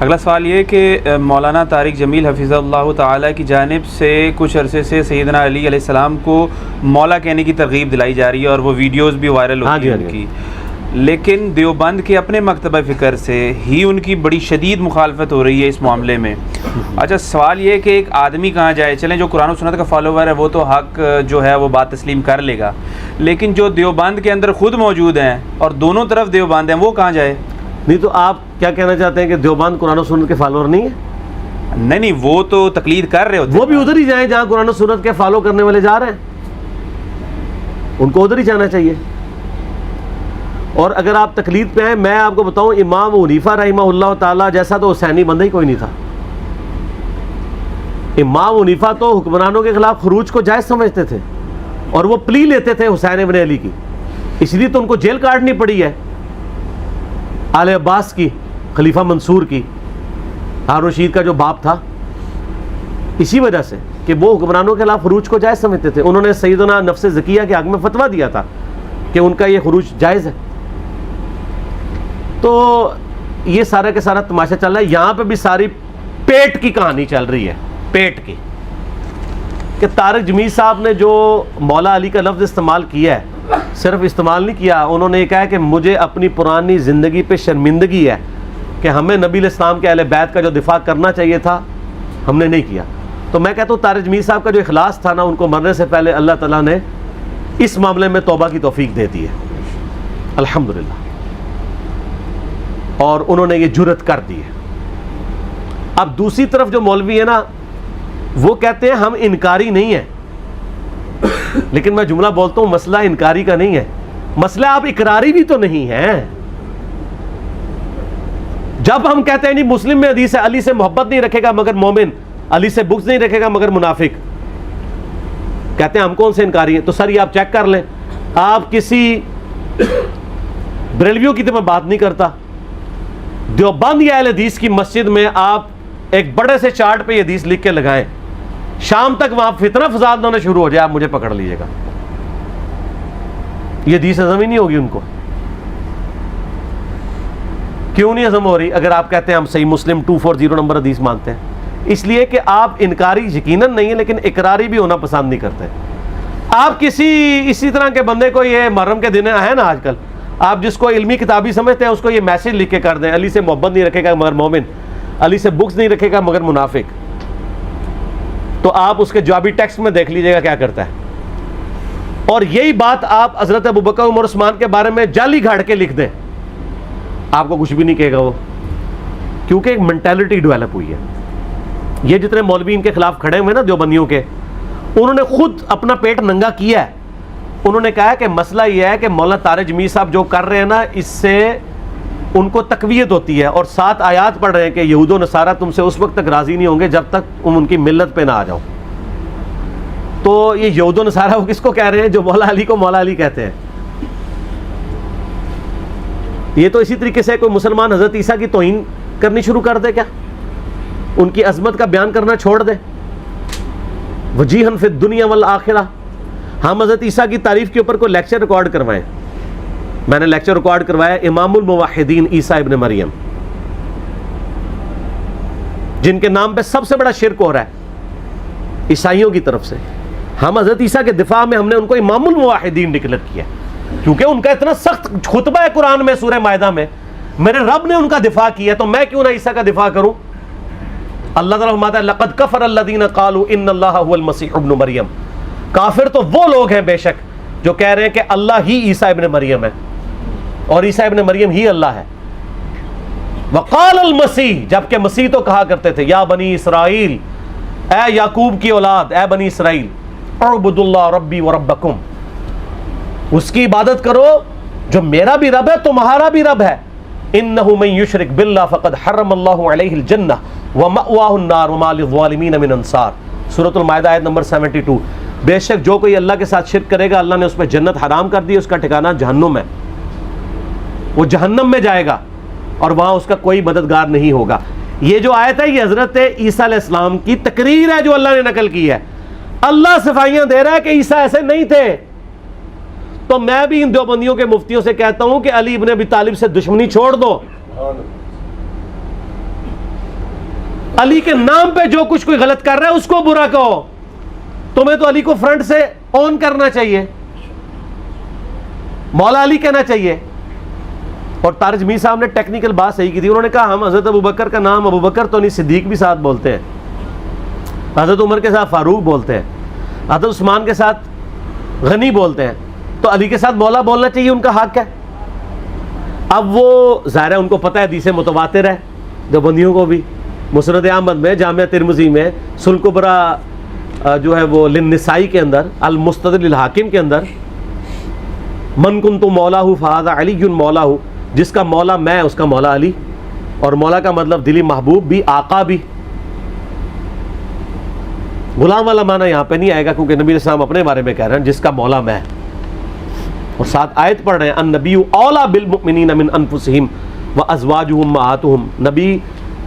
اگلا سوال یہ کہ مولانا طارق جمیل حفظہ اللہ تعالیٰ کی جانب سے کچھ عرصے سے سیدنا علی علیہ السلام کو مولا کہنے کی ترغیب دلائی جا رہی ہے اور وہ ویڈیوز بھی وائرل ہوتی ہیں ان کی، لیکن دیوبند کے اپنے مکتبہ فکر سے ہی ان کی بڑی شدید مخالفت ہو رہی ہے اس معاملے میں۔ اچھا سوال یہ ہے کہ ایک آدمی کہاں جائے، چلیں جو قرآن و سنت کا فالوور ہے وہ تو حق جو ہے وہ بات تسلیم کر لے گا، لیکن جو دیوبند کے اندر خود موجود ہیں اور دونوں طرف دیوبند ہیں وہ کہاں جائے؟ نہیں تو آپ کیا کہنا چاہتے ہیں کہ دیوبند قرآن و سنت کے فالوور نہیں ہیں؟ نہیں وہ تو تقلید کر رہے ہوتے، وہ بھی ادھر ہی جائیں جہاں قرآن و سنت کے فالو کرنے والے جا رہے ہیں، ان کو ادھر ہی جانا چاہیے۔ اور اگر آپ تقلید پہ ہیں، میں آپ کو بتاؤں امام حنیفہ رحمہ اللہ تعالیٰ جیسا تو حسینی بندہ ہی کوئی نہیں تھا۔ امام حنیفہ تو حکمرانوں کے خلاف خروج کو جائز سمجھتے تھے اور وہ پلی لیتے تھے حسین ابن علی کی، اس لیے تو ان کو جیل کاٹنی پڑی ہے، آل عباس کی، خلیفہ منصور کی، ہارون رشید کا جو باپ تھا، اسی وجہ سے کہ وہ حکمرانوں کے خلاف خروج کو جائز سمجھتے تھے۔ انہوں نے سیدنا نفس زکیہ کے حق میں فتویٰ دیا تھا کہ ان کا یہ خروج جائز ہے۔ تو یہ سارا کے سارا تماشا چل رہا ہے، یہاں پہ بھی ساری پیٹ کی کہانی چل رہی ہے، پیٹ کی، کہ طارق جمیل صاحب نے جو مولا علی کا لفظ استعمال کیا ہے، صرف استعمال نہیں کیا، انہوں نے یہ کہا کہ مجھے اپنی پرانی زندگی پہ شرمندگی ہے کہ ہمیں نبی علیہ السلام کے اہل بیت کا جو دفاع کرنا چاہیے تھا ہم نے نہیں کیا۔ تو میں کہتا ہوں طارق جمیل صاحب کا جو اخلاص تھا نا، ان کو مرنے سے پہلے اللہ تعالیٰ نے اس معاملے میں توبہ کی توفیق دے دی ہے الحمدللہ، اور انہوں نے یہ جرأت کر دی ہے۔ اب دوسری طرف جو مولوی ہے نا، وہ کہتے ہیں ہم انکاری نہیں ہیں، لیکن میں جملہ بولتا ہوں مسئلہ انکاری کا نہیں ہے، مسئلہ آپ اقراری بھی تو نہیں ہیں۔ جب ہم کہتے ہیں نہیں مسلم میں حدیث ہے علی سے محبت نہیں رکھے گا مگر مومن، علی سے بغض نہیں رکھے گا مگر منافق، کہتے ہیں ہم کون سے انکاری ہیں؟ تو سر یہ آپ چیک کر لیں، آپ کسی بریلویوں کی تو میں بات نہیں کرتا، دیوبند یا اہل حدیث کی مسجد میں آپ ایک بڑے سے چارٹ پہ یہ حدیث لکھ کے لگائیں، شام تک وہاں فتنہ فساد ہونا شروع ہو جائے، آپ مجھے پکڑ لیجئے گا، یہ حدیث ہضم ہی نہیں ہوگی ان کو۔ کیوں نہیں ہضم ہو رہی؟ اگر آپ کہتے ہیں ہم صحیح مسلم 240 نمبر حدیث مانتے ہیں، اس لیے کہ آپ انکاری یقیناً نہیں ہے لیکن اقراری بھی ہونا پسند نہیں کرتے۔ آپ اسی طرح کے بندے کو، یہ محرم کے دن ہے نا آج کل، آپ جس کو علمی کتابی سمجھتے ہیں اس کو یہ میسج لکھ کے کر دیں، علی سے محبت نہیں رکھے گا مگر مومن، علی سے بغض نہیں رکھے گا مگر منافق، تو آپ اس کے جوابی ٹیکسٹ میں دیکھ لیجئے گا کیا کرتا ہے۔ اور یہی بات آپ حضرت ابوبکر عمر عثمان کے بارے میں جعلی گھاڑ کے لکھ دیں، آپ کو کچھ بھی نہیں کہے گا وہ، کیونکہ ایک مینٹیلٹی ڈیولپ ہوئی ہے۔ یہ جتنے مولوی ان کے خلاف کھڑے ہوئے نا دیوبندیوں کے، انہوں نے خود اپنا پیٹ ننگا کیا ہے۔ انہوں نے کہا کہ مسئلہ یہ ہے کہ مولانا طارق جمیل صاحب جو کر رہے ہیں نا، اس سے ان کو تقویت ہوتی ہے، اور 7 آیات پڑھ رہے ہیں کہ یہود و نصارہ تم سے اس وقت تک راضی نہیں ہوں گے جب تک تم ان کی ملت پہ نہ آ جاؤ۔ تو یہ یہود و نصارہ وہ کس کو کہہ رہے ہیں؟ جو مولا علی کو مولا علی کہتے ہیں۔ یہ تو اسی طریقے سے کوئی مسلمان حضرت عیسیٰ کی توہین کرنی شروع کر دے، کیا ان کی عظمت کا بیان کرنا چھوڑ دے؟ وجیہن فی الدنیا والآخرہ، ہم حضرت عیسیٰ کی تعریف کے اوپر کوئی لیکچر ریکارڈ کروائیں، میں نے لیکچر ریکارڈ کروایا امام الموحدین عیسیٰ ابن مریم، جن کے نام پہ سب سے بڑا شرک ہو رہا ہے عیسائیوں کی طرف سے، ہم حضرت عیسیٰ کے دفاع میں ہم نے ان کو امام الموحدین ڈکلیئر کیا، کیونکہ ان کا اتنا سخت خطبہ ہے قرآن میں سورہ مائدہ میں، میرے رب نے ان کا دفاع کیا تو میں کیوں نہ عیسیٰ کا دفاع کروں؟ اللہ تعالیٰ فرماتا ہے لقد کفر الذین قالوا ان اللہ هو المسیح ابن مریم، کافر تو وہ لوگ ہیں بے شک جو کہہ رہے ہیں کہ اللہ ہی عیسیٰ ابن مریم ہے اور عیسیٰ ابن مریم ہی اللہ ہے۔ وقال المسیح، جبکہ مسیح تو کہا کرتے تھے یا بنی اسرائیل، اے یعقوب کی اولاد، اے بنی اسرائیل، اعبدوا اللہ ربی وربکم، اس کی عبادت کرو جو میرا بھی رب ہے تمہارا بھی رب ہے۔ انہ من یشرک باللہ فقد حرم اللہ علیہ الجنہ ومأواہ النار وما للظالمین من انصار، سورۃ المائدہ آیت نمبر 72۔ بے شک جو کوئی اللہ کے ساتھ شرک کرے گا اللہ نے اس پہ جنت حرام کر دی، اس کا ٹھکانہ جہنم ہے، وہ جہنم میں جائے گا اور وہاں اس کا کوئی مددگار نہیں ہوگا۔ یہ جو آیت ہے یہ حضرت عیسیٰ علیہ السلام کی تقریر ہے جو اللہ نے نقل کی ہے۔ اللہ صفائیاں دے رہا ہے کہ عیسیٰ ایسے نہیں تھے۔ تو میں بھی ان دیوبندیوں کے مفتیوں سے کہتا ہوں کہ علی ابن ابی طالب سے دشمنی چھوڑ دو، علی کے نام پہ جو کچھ کوئی غلط کر رہا ہے اس کو برا کہو. تمہیں تو علی کو فرنٹ سے آن کرنا چاہیے, مولا علی کہنا چاہیے. اور طارق جمیل صاحب نے ٹیکنیکل بات صحیح کی تھی. انہوں نے کہا ہم حضرت ابوبکر کا نام ابوبکر تو نہیں, صدیق بھی ساتھ بولتے ہیں, حضرت عمر کے ساتھ فاروق بولتے ہیں, حضرت عثمان کے ساتھ غنی بولتے ہیں, تو علی کے ساتھ مولا بولنا چاہیے, ان کا حق ہے. اب وہ ظاہر ہے ان کو پتہ ہے حدیث متواتر ہے, دیوبندیوں کو بھی. مسند احمد میں, جامعہ ترمذی میں, سنن کبریٰ جو ہے وہ للنسائی کے اندر, المستدرک للحاکم کے اندر, من کنت مولاہ فہذا علی مولاہ, جس کا مولا میں اس کا مولا علی. اور مولا کا مطلب دلی محبوب بھی, آقا بھی. غلام والا معنی یہاں پہ نہیں آئے گا, کیونکہ نبی علیہ السلام اپنے بارے میں کہہ رہے ہیں جس کا مولا میں. اور ساتھ آیت پڑھ رہے ہیں النبی اولیٰ بالمؤمنین من انفسہم وازواجہم امہاتہم, نبی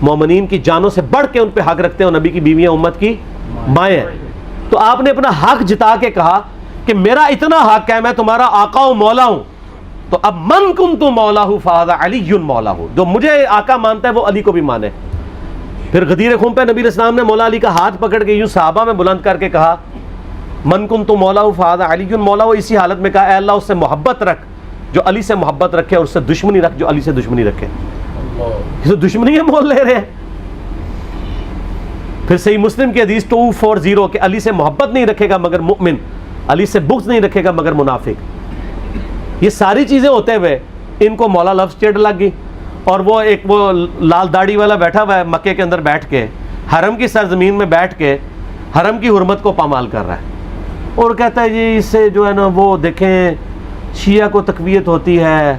مومنین کی جانوں سے بڑھ کے ان پہ حق رکھتے ہیں, اور نبی کی بیویاں امت کی مائیں ہیں. تو آپ نے اپنا حق جتا کے کہا کہ میرا اتنا حق ہے, میں تمہارا آقا ہوں, مولا ہوں. تو اب من کنت مولاہ فہذا علی مولاہ, جو مجھے آقا مانتا ہے وہ علی کو بھی مانے. پھر غدیر خم پہ نبی علیہ السلام نے مولا علی کا ہاتھ پکڑ کے یوں صحابہ میں بلند کر کے کہا من کنت مولاہ فہذا علی مولاہ. اسی حالت میں کہا اے اللہ اس سے محبت رکھ جو علی سے محبت رکھے, اور اس سے دشمنی رکھ جو علی سے دشمنی رکھے. یہ تو دشمنی ہم بول لے رہے ہیں. پھر صحیح مسلم کی حدیث 240 کہ علی سے محبت نہیں رکھے گا مگر مؤمن, علی سے بغض نہیں رکھے گا مگر منافق. یہ ساری چیزیں ہوتے ہوئے ان کو مولا لفظ چڑ لگ گئی. اور وہ ایک وہ لال داڑھی والا بیٹھا ہوا ہے مکے کے اندر بیٹھ کے, حرم کی سرزمین میں بیٹھ کے حرم کی حرمت کو پامال کر رہا ہے, اور کہتا ہے جی اس سے جو ہے نا وہ دیکھیں شیعہ کو تقویت ہوتی ہے.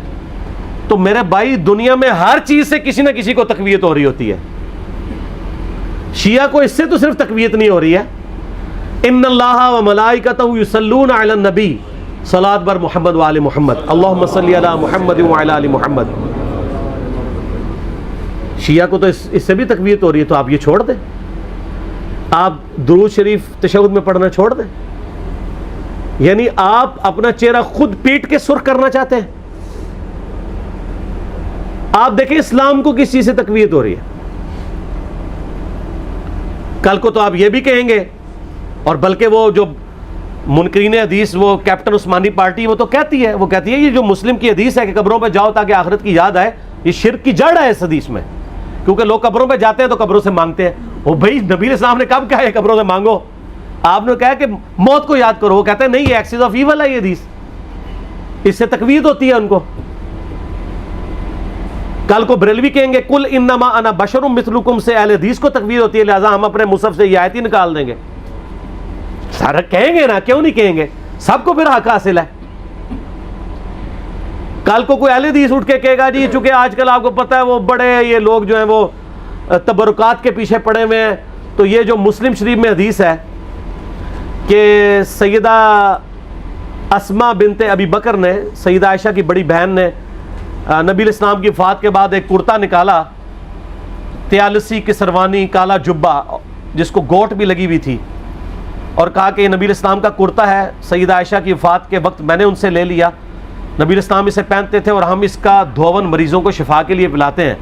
تو میرے بھائی دنیا میں ہر چیز سے کسی نہ کسی کو تقویت ہو رہی ہوتی ہے, شیعہ کو اس سے تو صرف تقویت نہیں ہو رہی ہے. ان اللہ و ملائکتہ یصلون علی النبی صلاۃ بر محمد و آل محمد اللہم صلی علی محمد و علی آل محمد. شیعہ کو تو اس سے بھی تقویت ہو رہی ہے, تو آپ یہ چھوڑ دیں, آپ درود شریف تشہد میں پڑھنا چھوڑ دیں. یعنی آپ اپنا چہرہ خود پیٹ کے سرخ کرنا چاہتے ہیں. آپ دیکھیں اسلام کو کس چیز سے تقویت ہو رہی ہے. کل کو تو آپ یہ بھی کہیں گے, اور بلکہ وہ جو منکرین حدیث وہ کیپٹن عثمانی پارٹی وہ تو کہتی ہے یہ جو مسلم کی حدیث ہے کہ قبروں پہ جاؤ تاکہ آخرت کی یاد آئے, یہ شرک کی جڑ ہے اس حدیث میں. کیونکہ لوگ قبروں پہ جاتے ہیں تو قبروں سے مانگتے ہیں. وہ بھائی نبی علیہ السلام نے کب کہا ہے قبروں سے مانگو؟ آپ نے کہا کہ موت کو یاد کرو. وہ کہتے ہیں نہیں, یہ ایکسس آف ایول ہے یہ حدیث, اس سے تقویت ہوتی ہے ان کو. کل کو بریلوی کہیں گے کل انما انا بشر مثلکم سے اہل حدیث کو تقویت ہوتی ہے, لہذا ہم اپنے مصحف سے یہ آیت ہی نکال دیں گے. سارا کہیں گے نا, کیوں نہیں کہیں گے؟ سب کو پھر حق حاصل ہے. کل کو کوئی اہل حدیث اٹھ کے کہے گا جی چونکہ آج کل آپ کو پتہ ہے وہ بڑے یہ لوگ جو ہیں وہ تبرکات کے پیچھے پڑے ہوئے ہیں, تو یہ جو مسلم شریف میں حدیث ہے کہ سیدہ اسماء بنت ابی بکر نے, سیدہ عائشہ کی بڑی بہن نے, نبی علیہ السلام کی وفات کے بعد ایک کرتا نکالا, تیالسی کسروانی کالا جبہ جس کو گوٹ بھی لگی ہوئی تھی, اور کہا کہ یہ نبی علیہ السلام کا کرتا ہے, سیدہ عائشہ کی وفات کے وقت میں نے ان سے لے لیا, نبی علیہ السلام اسے پہنتے تھے اور ہم اس کا دھون مریضوں کو شفا کے لیے پلاتے ہیں.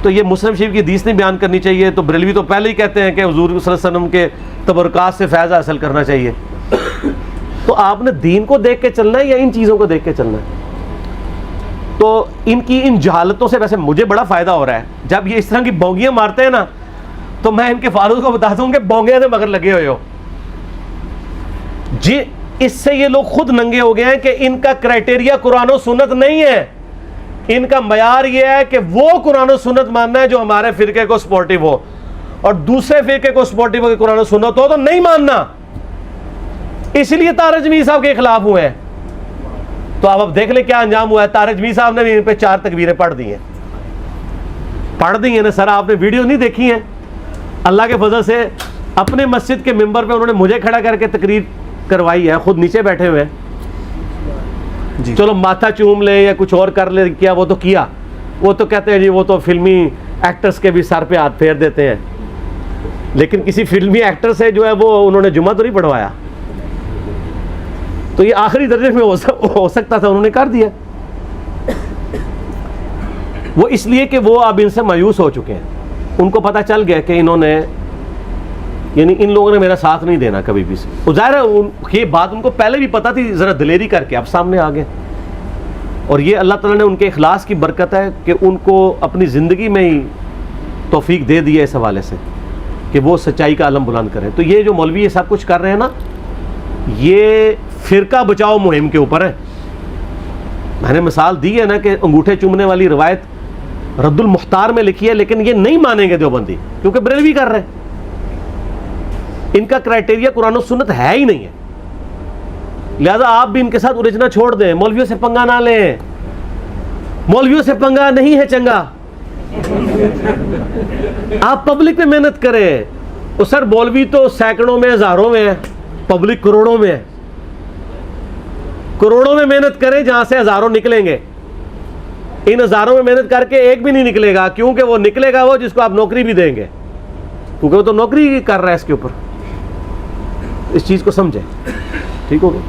تو یہ مسلم شریف کی حدیث نہیں بیان کرنی چاہیے. تو بریلوی تو پہلے ہی کہتے ہیں کہ حضور صلی اللہ علیہ وسلم کے تبرکات سے فیض حاصل کرنا چاہیے. تو آپ نے دین کو دیکھ کے چلنا ہے یا ان چیزوں کو دیکھ کے چلنا ہے؟ تو ان کی ان جہالتوں سے ویسے مجھے بڑا فائدہ ہو رہا ہے. جب یہ اس طرح کی بونگیاں مارتے ہیں نا, تو میں ان کے فاروق کو بتاتا ہوں کہ بونگیاں سے مگر لگے ہوئے ہو جی. اس سے یہ لوگ خود ننگے ہو گئے ہیں کہ ان کا کرائٹیریا قرآن و سنت نہیں ہے. ان کا معیار یہ ہے کہ وہ قرآن و سنت ماننا ہے جو ہمارے فرقے کو سپورٹیو ہو, اور دوسرے فرقے کو سپورٹیو ہو کہ قرآن و سنت ہو تو نہیں ماننا. اس لیے طارق جمیل صاحب کے خلاف ہوئے ہیں. تو آپ اب دیکھ لیں کیا انجام ہوا ہے. طارق جمیل صاحب نے بھی ان پہ 4 تکبیریں پڑھ دی ہیں نا سر. آپ نے ویڈیو نہیں دیکھی ہیں؟ اللہ کے فضل سے اپنے مسجد کے ممبر پہ انہوں نے مجھے کھڑا کر کے تقریر کروائی ہے, خود نیچے بیٹھے ہوئے ہیں جی. چلو ماتھا چوم لے یا کچھ اور کر لے, کیا وہ تو کیا. وہ تو کہتے ہیں جی وہ تو فلمی ایکٹرز کے بھی سر پہ ہاتھ پھیر دیتے ہیں, لیکن کسی فلمی ایکٹر سے جو ہے وہ انہوں نے جمعہ تو نہیں پڑھوایا. تو یہ آخری درجے میں ہو سکتا تھا, انہوں نے کر دیا. وہ اس لیے کہ وہ اب ان سے مایوس ہو چکے ہیں. ان کو پتہ چل گیا کہ انہوں نے یعنی ان لوگوں نے میرا ساتھ نہیں دینا کبھی بھی. ظاہر ہے یہ بات ان کو پہلے بھی پتہ تھی, ذرا دلیری کر کے اب سامنے آ گئے. اور یہ اللہ تعالیٰ نے ان کے اخلاص کی برکت ہے کہ ان کو اپنی زندگی میں ہی توفیق دے دی ہے اس حوالے سے کہ وہ سچائی کا علم بلند کریں. تو یہ جو مولوی یہ سب کچھ کر رہے ہیں نا, یہ فرقہ بچاؤ مہم کے اوپر ہے. میں نے مثال دی ہے نا کہ انگوٹھے چومنے والی روایت رد المختار میں لکھی ہے, لیکن یہ نہیں مانیں گے دیوبندی کیونکہ بریلوی کر رہے ہیں. ان کا کرائٹیریا قرآن و سنت ہے ہی نہیں ہے, لہذا آپ بھی ان کے ساتھ الجھنا چھوڑ دیں. مولویوں سے پنگا نہ لیں, مولویوں سے پنگا نہیں ہے چنگا. آپ پبلک پہ محنت کریں. وہ سر مولوی تو سینکڑوں میں ہزاروں میں ہے, پبلک کروڑوں میں ہے. کروڑوں میں محنت کریں جہاں سے ہزاروں نکلیں گے. ان ہزاروں میں محنت کر کے ایک بھی نہیں نکلے گا, کیونکہ وہ نکلے گا وہ جس کو آپ نوکری بھی دیں گے, کیونکہ وہ تو نوکری کر رہا ہے اس کے اوپر. اس چیز کو سمجھیں, ٹھیک ہوگا.